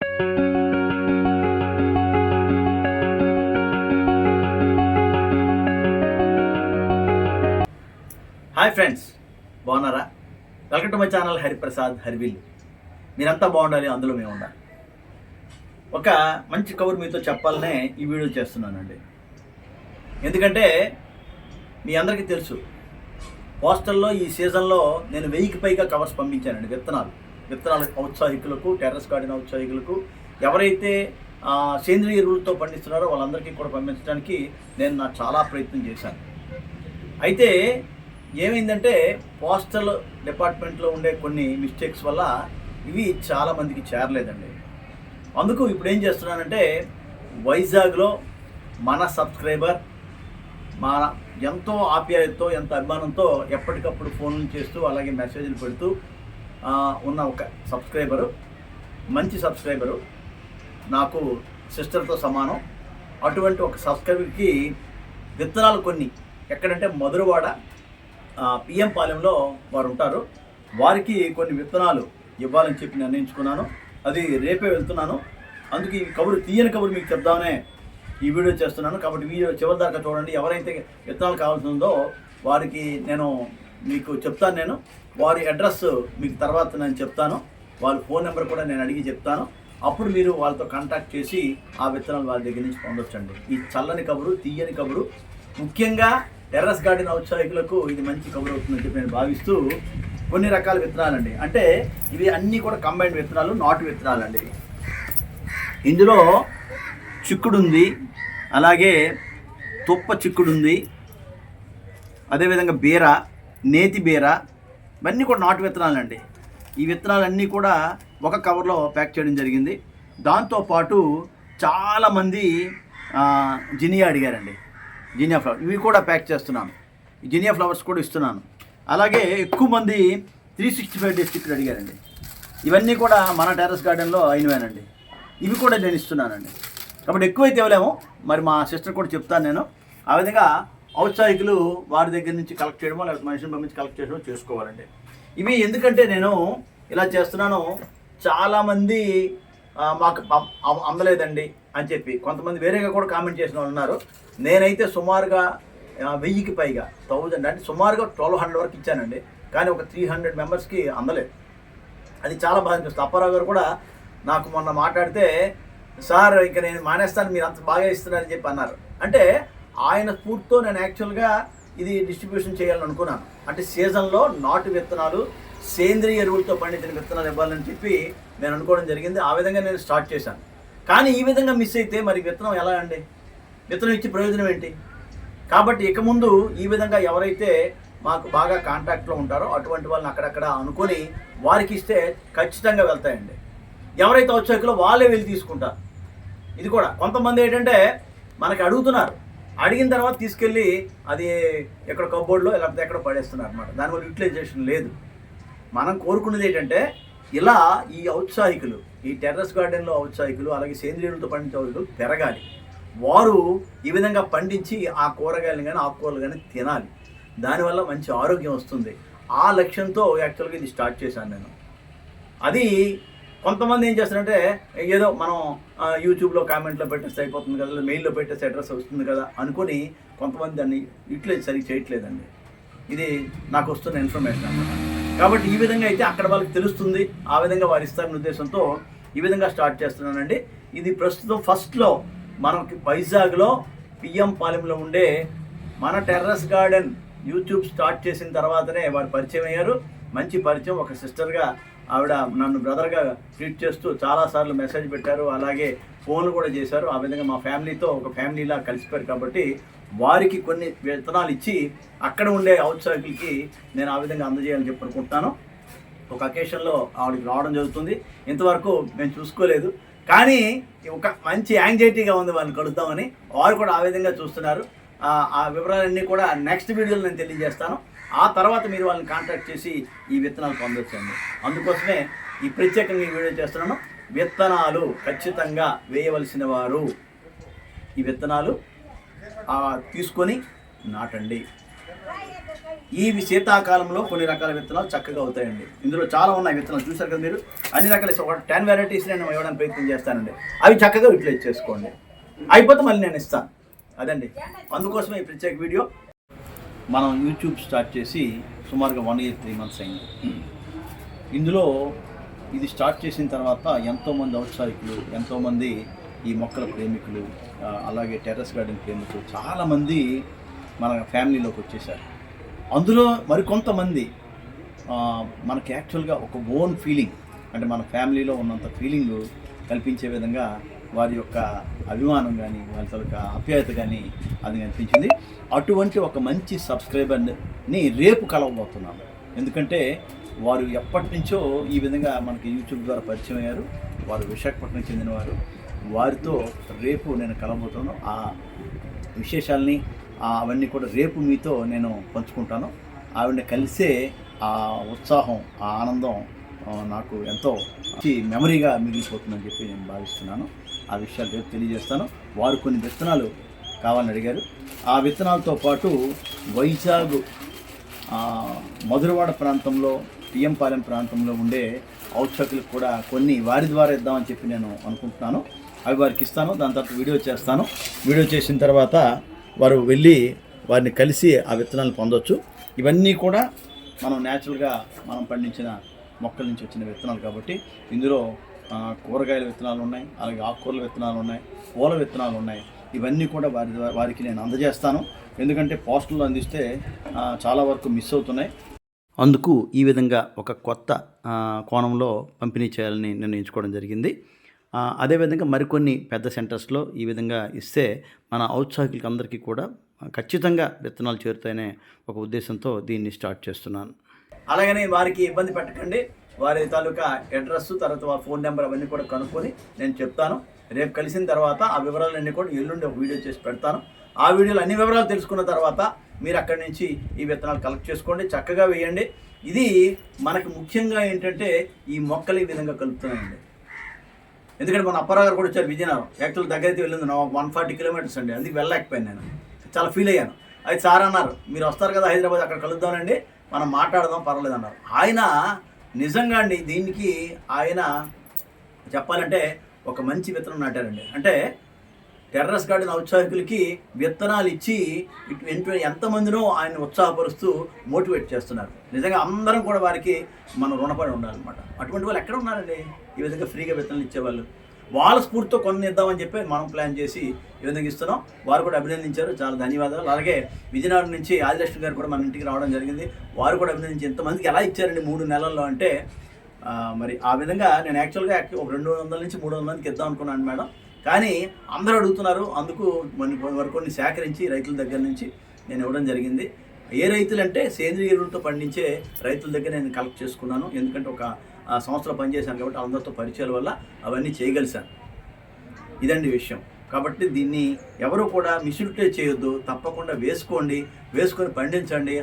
Hi friends, బాగున్నారా? Welcome to my channel Hariprasad హరివిల్లు. మీరంతా బాగుండాలి, అందులో మేము ఉండాలి. ఒక మంచి కబురు మీతో చెప్పాలనే ఈ వీడియో చేస్తున్నానండి. ఎందుకంటే మీ అందరికీ తెలుసు, పోస్టల్లో ఈ సీజన్లో నేను 1000కి పైగా కవర్స్ పంపించానండి. విత్తనాల ఔత్సాహికులకు, టెర్రస్ గార్డెన్ ఔత్సాహికులకు, ఎవరైతే సేంద్రియ ఎరువులతో పండిస్తున్నారో వాళ్ళందరికీ కూడా పంపించడానికి నేను చాలా ప్రయత్నం చేశాను. అయితే ఏమైందంటే పోస్టల్ డిపార్ట్మెంట్లో ఉండే కొన్ని మిస్టేక్స్ వల్ల ఇవి చాలామందికి చేరలేదండి. అందుకు ఇప్పుడు ఏం చేస్తున్నానంటే, వైజాగ్లో మన సబ్స్క్రైబర్, మన ఎంతో ఆప్యాయతతో, ఎంత అభిమానంతో ఎప్పటికప్పుడు ఫోన్లు చేస్తూ అలాగే మెసేజ్లు పెడుతూ ఉన్న ఒక సబ్స్క్రైబరు, మంచి సబ్స్క్రైబరు, నాకు సిస్టర్తో సమానం. అటువంటి ఒక సబ్స్క్రైబర్కి విత్తనాలు కొన్ని ఎక్కడంటే మధురవాడ పిఎం పాలెంలో వారు ఉంటారు. వారికి కొన్ని విత్తనాలు ఇవ్వాలని చెప్పి నిర్ణయించుకున్నాను. అది రేపే వెళ్తున్నాను. అందుకే ఈ తీయని కబురు మీకు చెప్దామనే ఈ వీడియో చేస్తున్నాను. కాబట్టి వీడియో చివరి దాకా చూడండి. ఎవరైతే విత్తనాలు కావాల్సి ఉందో వారికి నేను మీకు చెప్తాను. నేను వారి అడ్రస్ మీకు తర్వాత నేను చెప్తాను. వాళ్ళ ఫోన్ నెంబర్ కూడా నేను అడిగి చెప్తాను. అప్పుడు మీరు వాళ్ళతో కాంటాక్ట్ చేసి ఆ విత్తనాలు వాళ్ళ దగ్గర నుంచి పొందొచ్చండి. ఈ చల్లని కబురు, తీయని కబురు, ముఖ్యంగా టెర్రస్ గార్డెన్ ఔత్సాహికులకు ఇది మంచి కబురు అవుతుందని చెప్పి నేను భావిస్తూ కొన్ని రకాల విత్తనాలండి. అంటే ఇవి అన్నీ కూడా కంబైన్డ్ విత్తనాలు, నాటు విత్తనాలండి. ఇందులో చిక్కుడు ఉంది, అలాగే తుప్ప చిక్కుడు ఉంది, అదేవిధంగా బీర, నేతి బీర, ఇవన్నీ కూడా నాటు విత్తనాలండి. ఈ విత్తనాలన్నీ కూడా ఒక కవర్లో ప్యాక్ చేయడం జరిగింది. దాంతోపాటు చాలామంది జినియా అడిగారండి. జినియా ఫ్లవర్ ఇవి కూడా ప్యాక్ చేస్తున్నాను. జినియా ఫ్లవర్స్ కూడా ఇస్తున్నాను. అలాగే ఎక్కువ మంది 365 డేస్ చిక్కుడు అడిగారండి. ఇవన్నీ కూడా మన టెర్రస్ గార్డెన్లో అయినవేనండి. ఇవి కూడా నేను ఇస్తున్నానండి. కాబట్టి ఎక్కువైతే ఇవ్వలేము, మరి మా సిస్టర్ కూడా చెప్తాను నేను. ఆ విధంగా ఔత్సాహికులు వారి దగ్గర నుంచి కలెక్ట్ చేయడమో లేకపోతే మనిషిని పంపించి కలెక్ట్ చేయడమో చేసుకోవాలండి. ఇవి ఎందుకంటే నేను ఇలా చేస్తున్నాను, చాలామంది మాకు అందలేదండి అని చెప్పి కొంతమంది వేరేగా కూడా కామెంట్ చేసిన వాళ్ళు ఉన్నారు. నేనైతే సుమారుగా 1000కి పైగా 1000 అంటే సుమారుగా 1200 వరకు ఇచ్చానండి. కానీ ఒక 300 మెంబర్స్కి అందలేదు. అది చాలా బాగా అనిపిస్తుంది. అప్పారావు గారు కూడా నాకు మొన్న మాట్లాడితే, సార్ ఇక నేను మానేస్తాను, మీరు అంత బాగా ఇస్తున్నారని చెప్పి అన్నారు. అంటే ఆయన స్ఫూర్తితో నేను యాక్చువల్గా ఇది డిస్ట్రిబ్యూషన్ చేయాలని అనుకున్నాను. అంటే సీజన్లో నాటు విత్తనాలు, సేంద్రియ ఎరువులతో పండించిన విత్తనాలు ఇవ్వాలని చెప్పి నేను అనుకోవడం జరిగింది. ఆ విధంగా నేను స్టార్ట్ చేశాను. కానీ ఈ విధంగా మిస్ అయితే మరి విత్తనం ఎలా అండి? విత్తనం ఇచ్చి ప్రయోజనం ఏంటి? కాబట్టి ఇక ముందు ఈ విధంగా ఎవరైతే మాకు బాగా కాంటాక్ట్లో ఉంటారో అటువంటి వాళ్ళని అక్కడక్కడ అనుకొని వారికి ఇస్తే ఖచ్చితంగా వెళ్తాయండి. ఎవరైతే ఔత్సాహికులో వాళ్ళే వెళ్ళి తీసుకుంటారు. ఇది కూడా కొంతమంది ఏంటంటే మనకి అడుగుతున్నారు, అడిగిన తర్వాత తీసుకెళ్ళి అది ఎక్కడ కబోర్డ్లో లేకపోతే ఎక్కడ పడేస్తున్నారు అనమాట. దానివల్ల యూటిలైజేషన్ లేదు. మనం కోరుకునేది ఏంటంటే ఇలా ఈ ఔత్సాహికులు, ఈ టెర్రస్ గార్డెన్లో ఔత్సాహికులు, అలాగే సేంద్రియులతో పండించే ఔత్సాహికులు పెరగాలి. వారు ఈ విధంగా పండించి ఆ కూరగాయలు కానీ ఆకుకూరలు కానీ తినాలి. దానివల్ల మంచి ఆరోగ్యం వస్తుంది. ఆ లక్ష్యంతో యాక్చువల్గా ఇది స్టార్ట్ చేశాను నేను. అది కొంతమంది ఏం చేస్తారంటే ఏదో మనం యూట్యూబ్లో కామెంట్లో పెట్టేస్తే అయిపోతుంది కదా, లేదా మెయిల్లో పెట్టేస్తే అడ్రస్ వస్తుంది కదా అనుకొని కొంతమంది దాన్ని యూటిలైజ్ సరిగ్గా చేయట్లేదండి. ఇది నాకు వస్తున్న ఇన్ఫర్మేషన్ అన్నమాట. కాబట్టి ఈ విధంగా అయితే అక్కడ వాళ్ళకి తెలుస్తుంది, ఆ విధంగా వారు ఇస్తారనే ఉద్దేశంతో ఈ విధంగా స్టార్ట్ చేస్తున్నానండి. ఇది ప్రస్తుతం ఫస్ట్లో మనకి వైజాగ్లో పిఎం పాలెంలో ఉండే మన టెర్రస్ గార్డెన్ యూట్యూబ్ స్టార్ట్ చేసిన తర్వాతనే వారు పరిచయం అయ్యారు. మంచి పరిచయం. ఒక సిస్టర్గా ఆవిడ నన్ను బ్రదర్గా ట్రీట్ చేస్తూ చాలాసార్లు మెసేజ్ పెట్టారు, అలాగే ఫోన్లు కూడా చేశారు. ఆ విధంగా మా ఫ్యామిలీతో ఒక ఫ్యామిలీలా కలిసిపోయారు. కాబట్టి వారికి కొన్ని విత్తనాలు ఇచ్చి అక్కడ ఉండే ఔత్సాహికులకి నేను ఆ విధంగా అందజేయాలని చెప్పి అనుకుంటున్నాను. ఒక అకేషన్లో ఆవిడకి రావడం జరుగుతుంది. ఇంతవరకు మేము చూసుకోలేదు, కానీ ఒక మంచి యాంగ్జైటీగా ఉంది వాళ్ళని కలుద్దామని. వారు కూడా ఆ విధంగా చూస్తున్నారు. ఆ వివరాలన్నీ కూడా నెక్స్ట్ వీడియోలో నేను తెలియజేస్తాను. ఆ తర్వాత మీరు వాళ్ళని కాంటాక్ట్ చేసి ఈ విత్తనాలు పొందొచ్చండి. అందుకోసమే ఈ ప్రత్యేకంగా ఈ వీడియో చేస్తున్నాను. విత్తనాలు ఖచ్చితంగా వేయవలసిన వారు ఈ విత్తనాలు తీసుకొని నాటండి. ఈ శీతాకాలంలో కొన్ని రకాల విత్తనాలు చక్కగా అవుతాయండి. ఇందులో చాలా ఉన్నాయి విత్తనాలు, చూసారు కదా మీరు. అన్ని రకాల ఒక 10 వెరైటీస్ నేను ఇవ్వడానికి ప్రయత్నం చేస్తానండి. అవి చక్కగా యూటిలైజ్ చేసుకోండి. అయిపోతే మళ్ళీ నేను ఇస్తాను. అదండి, అందుకోసమే ఈ ప్రత్యేక వీడియో. మనం యూట్యూబ్ స్టార్ట్ చేసి సుమారుగా 1 year 3 months అయింది. ఇందులో ఇది స్టార్ట్ చేసిన తర్వాత ఎంతోమంది ఔత్సాహికులు, ఎంతోమంది ఈ మొక్కల ప్రేమికులు, అలాగే టెర్రస్ గార్డెన్ ప్రేమికులు చాలామంది మన ఫ్యామిలీలోకి వచ్చేసారు. అందులో మరికొంతమంది మనకి యాక్చువల్గా ఒక ఓన్ ఫీలింగ్, అంటే మన ఫ్యామిలీలో ఉన్నంత ఫీలింగ్ కల్పించే విధంగా వారి యొక్క అభిమానం కానీ, వారి యొక్క ఆప్యాయత కానీ అది అనిపించింది. అటువంటి ఒక మంచి సబ్స్క్రైబర్ని రేపు కలవబోతున్నాను. ఎందుకంటే వారు ఎప్పటి నుంచో ఈ విధంగా మనకి యూట్యూబ్ ద్వారా పరిచయం అయ్యారు. వారు విశాఖపట్నం చెందినవారు. వారితో రేపు నేను కలవబోతున్నాను. ఆ విశేషాలని అవన్నీ కూడా రేపు మీతో నేను పంచుకుంటాను. ఆవిడని కలిసే ఆ ఉత్సాహం, ఆ ఆనందం నాకు ఎంతో మెమరీగా మిగిలిపోతుందని చెప్పి నేను భావిస్తున్నాను. ఆ విషయాలు రేపు తెలియజేస్తాను. వారు కొన్ని విత్తనాలు కావాలని అడిగారు. ఆ విత్తనాలతో పాటు వైజాగ్ మధురవాడ ప్రాంతంలో, పిఎంపాలెం ప్రాంతంలో ఉండే ఔత్సాహికులకు కూడా కొన్ని వారి ద్వారా ఇద్దామని చెప్పి నేను అనుకుంటున్నాను. అవి వారికి ఇస్తాను. దాని తర్వాత వీడియో చేస్తాను. వీడియో చేసిన తర్వాత వారు వెళ్ళి వారిని కలిసి ఆ విత్తనాలు పొందవచ్చు. ఇవన్నీ కూడా మనం న్యాచురల్గా మనం పండించిన మొక్కల నుంచి వచ్చిన విత్తనాలు కాబట్టి ఇందులో కూరగాయల విత్తనాలు ఉన్నాయి, అలాగే ఆకుకూరల విత్తనాలు ఉన్నాయి, పూల విత్తనాలు ఉన్నాయి. ఇవన్నీ కూడా వారికి నేను అందజేస్తాను. ఎందుకంటే పోస్టుల్లో అందిస్తే చాలా వరకు మిస్ అవుతున్నాయి. అందుకు ఈ విధంగా ఒక కొత్త కోణంలో పంపిణీ చేయాలని నిర్ణయించుకోవడం జరిగింది. అదేవిధంగా మరికొన్ని పెద్ద సెంటర్స్లో ఈ విధంగా ఇస్తే మన ఔత్సాహికులకి అందరికీ కూడా ఖచ్చితంగా విత్తనాలు చేరుతాయనే ఒక ఉద్దేశంతో దీన్ని స్టార్ట్ చేస్తున్నాను. అలాగనే వారికి ఇబ్బంది పెట్టకండి. వారి తాలూకా అడ్రస్, తర్వాత వారి ఫోన్ నెంబర్ అవన్నీ కూడా కనుక్కొని నేను చెప్తాను. రేపు కలిసిన తర్వాత ఆ వివరాలన్నీ కూడా ఎల్లుండి ఒక వీడియో చేసి పెడతాను. ఆ వీడియోలో అన్ని వివరాలు తెలుసుకున్న తర్వాత మీరు అక్కడి నుంచి ఈ విత్తనాలు కలెక్ట్ చేసుకోండి, చక్కగా వేయండి. ఇది మనకు ముఖ్యంగా ఏంటంటే ఈ మొక్కలు ఈ విధంగా కలుపుతున్నాయండి. ఎందుకంటే మన అప్పారావు గారు కూడా వచ్చారు విజయనగరం. యాక్చువల్ దగ్గరైతే వెళ్ళింది 140 kilometers అండి. అందుకు వెళ్ళలేకపోయాను, నేను చాలా ఫీల్ అయ్యాను. అయితే సార్ అన్నారు, మీరు వస్తారు కదా హైదరాబాద్, అక్కడ కలుద్దామండి, మనం మాట్లాడదాం, పర్వాలేదు అన్నారు. ఆయన నిజంగా అండి దీనికి ఆయన చెప్పాలంటే ఒక మంచి విత్తనం నాటారండి. అంటే టెర్రస్ గార్డెన్ ఔత్సాహికులకి విత్తనాలు ఇచ్చి ఎంతమందినో ఆయన ఉత్సాహపరుస్తూ మోటివేట్ చేస్తున్నారు. నిజంగా అందరం కూడా వారికి మనం రుణపడి ఉండాలన్నమాట. అటువంటి వాళ్ళు ఎక్కడ ఉన్నారండి ఈ విధంగా ఫ్రీగా విత్తనాలు ఇచ్చేవాళ్ళు? వాళ్ళ స్ఫూర్తితో కొన్ని ఇద్దామని చెప్పి మనం ప్లాన్ చేసి ఈ విధంగా ఇస్తున్నాం. వారు కూడా అభినందించారు, చాలా ధన్యవాదాలు. అలాగే విజయనగరం నుంచి ఆదిలక్ష్మి గారు కూడా మన ఇంటికి రావడం జరిగింది. వారు కూడా అభినందించి ఎంతమందికి ఎలా ఇచ్చారండి 3 నెలల్లో అంటే మరి ఆ విధంగా నేను యాక్చువల్గా ఒక 200 నుంచి 300 మందికి ఇద్దాం అనుకున్నాను మేడం. కానీ అందరూ అడుగుతున్నారు, అందుకు కొన్ని సేకరించి రైతుల దగ్గర నుంచి నేను ఇవ్వడం జరిగింది. ఏ రైతులు అంటే సేంద్రియ ఎరువులతో పండించే రైతుల దగ్గర నేను కలెక్ట్ చేసుకున్నాను. ఎందుకంటే ఒక సంవత్సరం పనిచేశాను కాబట్టి అందరితో పరిచయాల వల్ల అవన్నీ చేయగలిశాను. ఇదండి విషయం. కాబట్టి దీన్ని ఎవరు కూడా మిస్యూటిలైజ్ చేయొద్దు, తప్పకుండా వేసుకోండి, వేసుకొని పండించండి.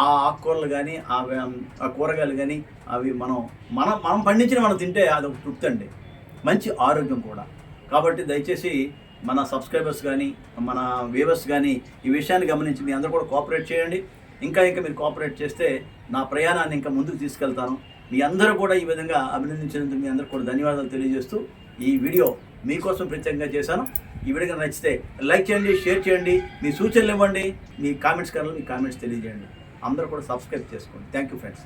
ఆ ఆకుకూరలు కానీ ఆ కూరగాయలు కానీ అవి మనం పండించిన మనం తింటే అది ఒక తృప్తి అండి, మంచి ఆరోగ్యం కూడా. కాబట్టి దయచేసి మన సబ్స్క్రైబర్స్ కానీ మన వ్యూవర్స్ కానీ ఈ విషయాన్ని గమనించి మీ అందరూ కూడా కోఆపరేట్ చేయండి. ఇంకా మీరు కోఆపరేట్ చేస్తే నా ప్రయాణాన్ని ఇంకా ముందుకు తీసుకెళ్తాను. మీ అందరూ కూడా ఈ విధంగా అభినందించినందుకు మీ అందరూ కూడా ధన్యవాదాలు తెలియజేస్తూ ఈ వీడియో మీకోసం ప్రత్యేకంగా చేశాను. ఈ వీడియో నచ్చితే లైక్ చేయండి, షేర్ చేయండి, మీ సూచనలు ఇవ్వండి, మీ కామెంట్స్ తెలియజేయండి. అందరూ కూడా సబ్స్క్రైబ్ చేసుకోండి. Thank you friends.